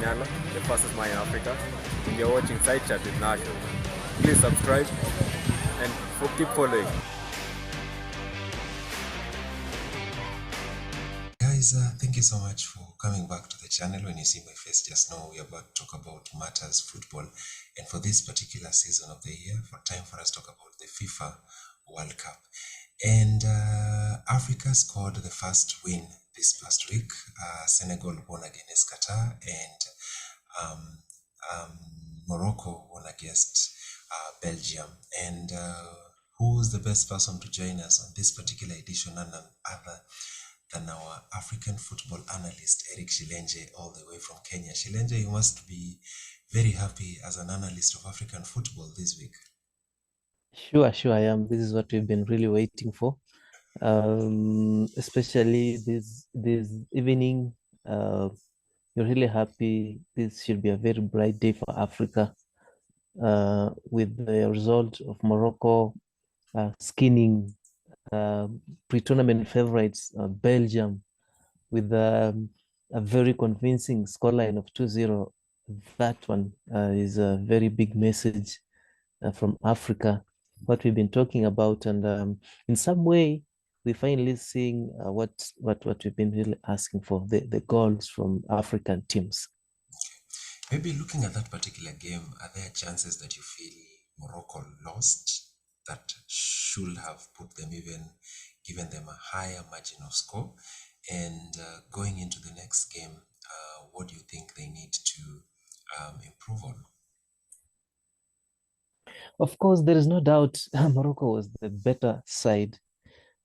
Manyala, the fastest man in Africa, and you're watching Side Chat with Nasho. Please subscribe and keep following. Guys, thank you so much for coming back to the channel. When you see my face, just know we're about to talk about matters football. And for this particular season of the year, time for us to talk about the FIFA World Cup. And Africa scored the first win this past week. Senegal won against Qatar, and Morocco won against Belgium. And who's the best person to join us on this particular edition, and other than our African football analyst, Eric Shilenje, all the way from Kenya. Shilenje, you must be very happy as an analyst of African football this week. Sure, I am. This is what we've been really waiting for, especially this evening. You're really happy. This should be a very bright day for Africa, with the result of Morocco skinning pre-tournament favorites Belgium with a very convincing scoreline of 2-0. That one is a very big message from Africa, what we've been talking about, and in some way we're finally seeing what we've been really asking for, the goals from African teams. Maybe looking at that particular game, are there chances that you feel Morocco lost that should have put them, even given them a higher margin of score? And going into the next game, what do you think they need to improve on? Of course, there is no doubt Morocco was the better side,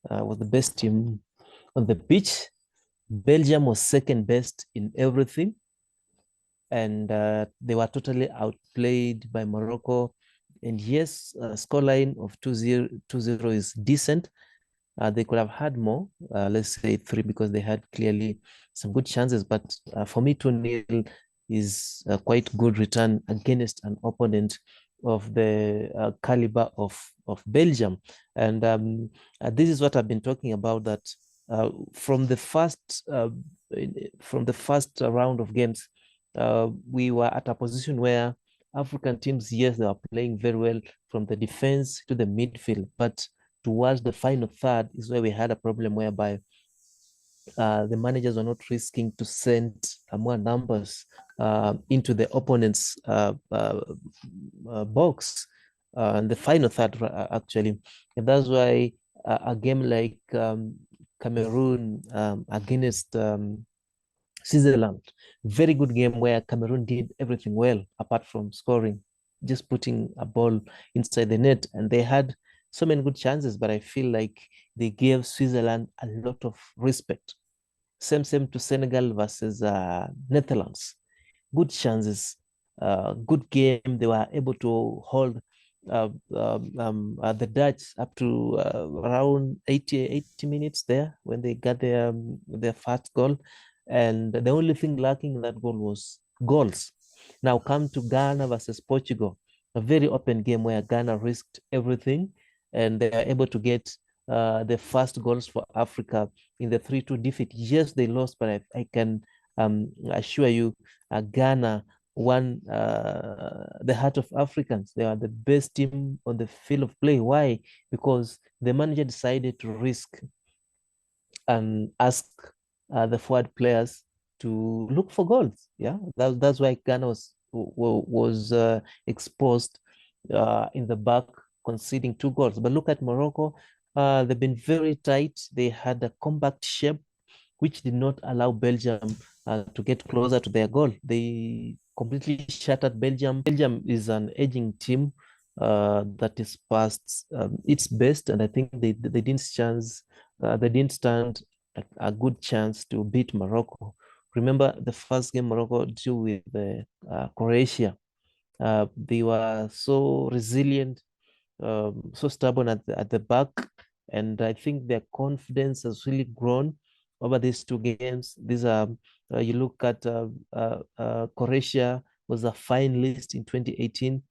was the best team on the pitch. Belgium was second best in everything, and they were totally outplayed by Morocco. And yes, scoreline of 2-0 is decent. They could have had more, let's say 3, because they had clearly some good chances. But for me, 2-0 is a quite good return against an opponent of the caliber of Belgium. And this is what I've been talking about, that from the first round of games, we were at a position where African teams, yes, they were playing very well from the defense to the midfield, but towards the final third is where we had a problem whereby the managers were not risking to send more numbers into the opponent's box, and the final third actually. And that's why a game like Cameroon against Switzerland, very good game where Cameroon did everything well apart from scoring, just putting a ball inside the net, and they had so many good chances, but I feel like they gave Switzerland a lot of respect. Same to Senegal versus Netherlands. Good chances, good game. They were able to hold the Dutch up to around 80 minutes there when they got their first goal. And the only thing lacking in that goal was goals. Now come to Ghana versus Portugal, a very open game where Ghana risked everything, and they are able to get the first goals for Africa in the 3-2 defeat. Yes, they lost, but I can assure you, Ghana won the heart of Africans. They are the best team on the field of play. Why? Because the manager decided to risk and ask the forward players to look for goals. Yeah, that's why Ghana was exposed in the back, conceding 2 goals. But look at Morocco. They've been very tight. They had a compact shape, which did not allow Belgium to get closer to their goal. They completely shattered Belgium. Belgium is an aging team that is past its best, and I think they didn't stand a good chance to beat Morocco. Remember the first game Morocco drew with Croatia. They were so resilient, so stubborn at the back, and I think their confidence has really grown over these 2 games. These are you look at Croatia was a finalist in 2018.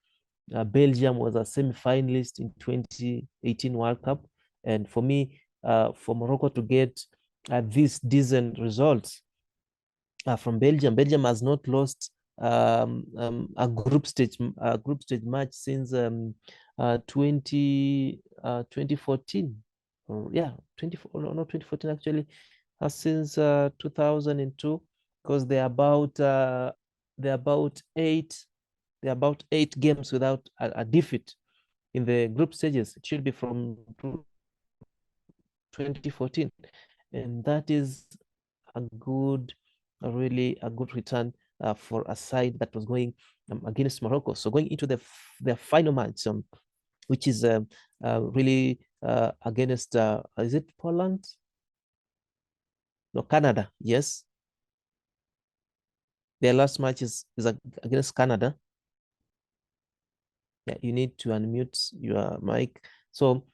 Belgium was a semi-finalist in 2018 World Cup, and for me, for Morocco to get these decent results from Belgium. Belgium has not lost a group stage match since 2014. Yeah, 2014 actually, since 2002, because they're about eight games without a defeat in the group stages. It should be from 2014, and that is a really a good return for a side that was going against Morocco. So going into their final match, which is really against is it Poland? No, Canada. Yes, their last match is against Canada. Yeah, you need to unmute your mic. So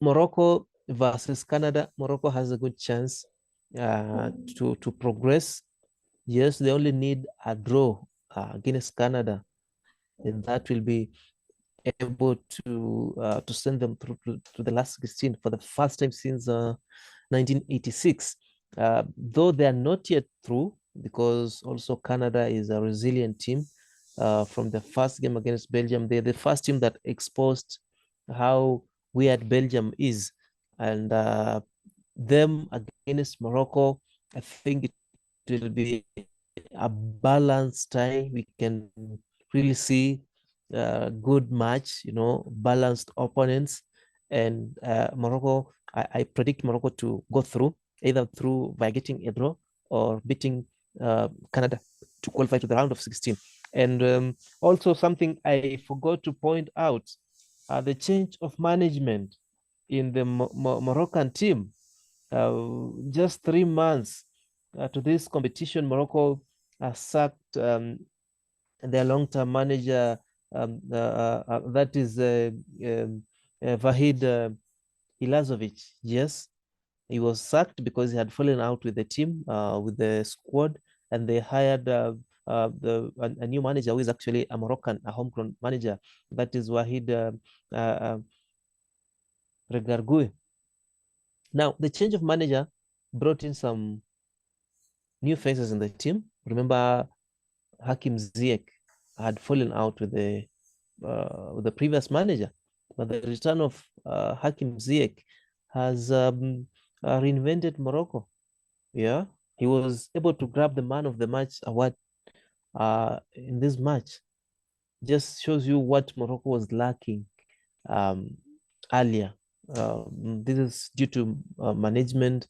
Morocco versus Canada. Morocco has a good chance to progress. Yes, they only need a draw against Canada, and that will be able to send them through to the last 16 for the first time since 1986. Though they are not yet through, because also Canada is a resilient team. From the first game against Belgium, they're the first team that exposed how weird Belgium is, and them against Morocco, I think it will be a balanced tie. We can really see good match, balanced opponents. And Morocco, I predict Morocco to go through, either through by getting a draw or beating Canada to qualify to the round of 16. And also something I forgot to point out, the change of management in the Moroccan team. Just 3 months to this competition, Morocco sacked their long-term manager, that is Vahid Ilazovic. Yes, he was sacked because he had fallen out with the team, with the squad, and they hired a new manager who is actually a Moroccan, a homegrown manager. That is Wahid Regargoui. Now, the change of manager brought in some new faces in the team. Remember, Hakim Ziyech had fallen out with the previous manager, but the return of Hakim Ziyech has reinvented Morocco. Yeah, he was able to grab the man of the match award in this match. Just shows you what Morocco was lacking um, earlier. This is due to management,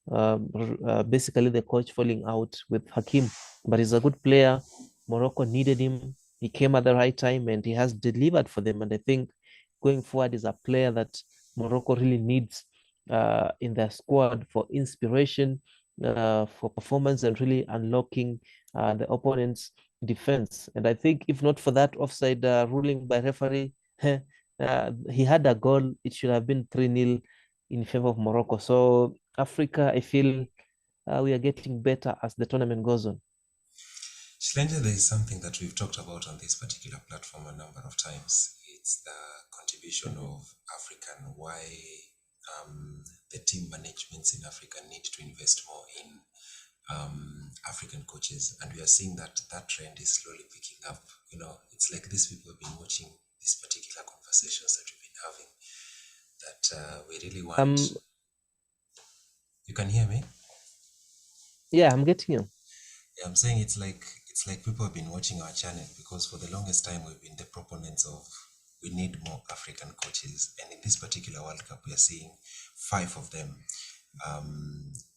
basically the coach falling out with Hakim, but he's a good player. Morocco needed him. He came at the right time and he has delivered for them. And I think going forward is a player that Morocco really needs in their squad for inspiration, for performance, and really unlocking the opponent's defense. And I think if not for that offside ruling by referee, he had a goal. It should have been 3-0 in favor of Morocco. So Africa, I feel we are getting better as the tournament goes on. Shilanja, there is something that we've talked about on this particular platform a number of times. It's the contribution of African, why the team managements in Africa need to invest more in African coaches. And we are seeing that trend is slowly picking up. It's like these people have been watching these particular conversations that we've been having, that we really want. You can hear me? Yeah, I'm getting you. Yeah, I'm saying it's like people have been watching our channel, because for the longest time we've been the proponents of we need more African coaches, and in this particular World Cup we are seeing 5 of them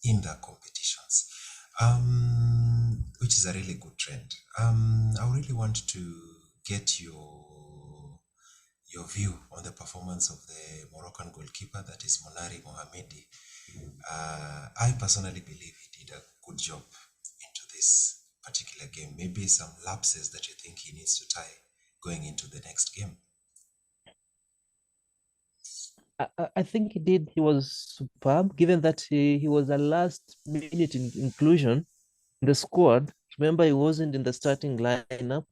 in the competitions, which is a really good trend. I really want to get your view on the performance of the Moroccan goalkeeper, that is Monari Mohamedi. I personally believe he did a good job into this particular game. Maybe some lapses that you think he needs to tie going into the next game. I think he did. He was superb, given that he was a last minute inclusion in the squad. Remember, he wasn't in the starting lineup.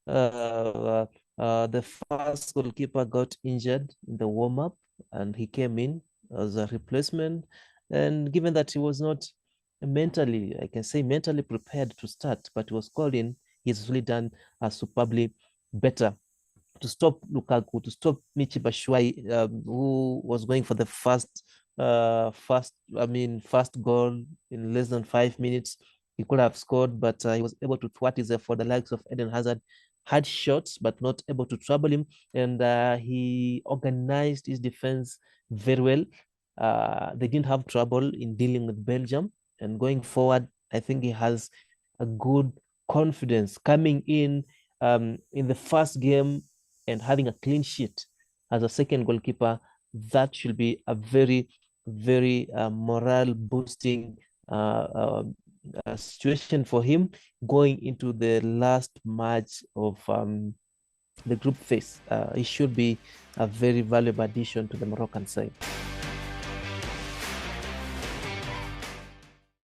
The first goalkeeper got injured in the warm-up and he came in as a replacement. And given that he was not mentally, I can say mentally prepared to start, but he was called in. He's really done superbly better to stop Lukaku, to stop Michi Batshuayi, who was going for the first goal in less than 5 minutes. He could have scored, but he was able to thwart his effort. The likes of Eden Hazard had shots, but not able to trouble him. And he organized his defense very well. They didn't have trouble in dealing with Belgium. And going forward, I think he has a good confidence coming in the first game and having a clean sheet as a second goalkeeper. That should be a very, very morale boosting situation for him going into the last match of the group phase. It should be a very valuable addition to the Moroccan side.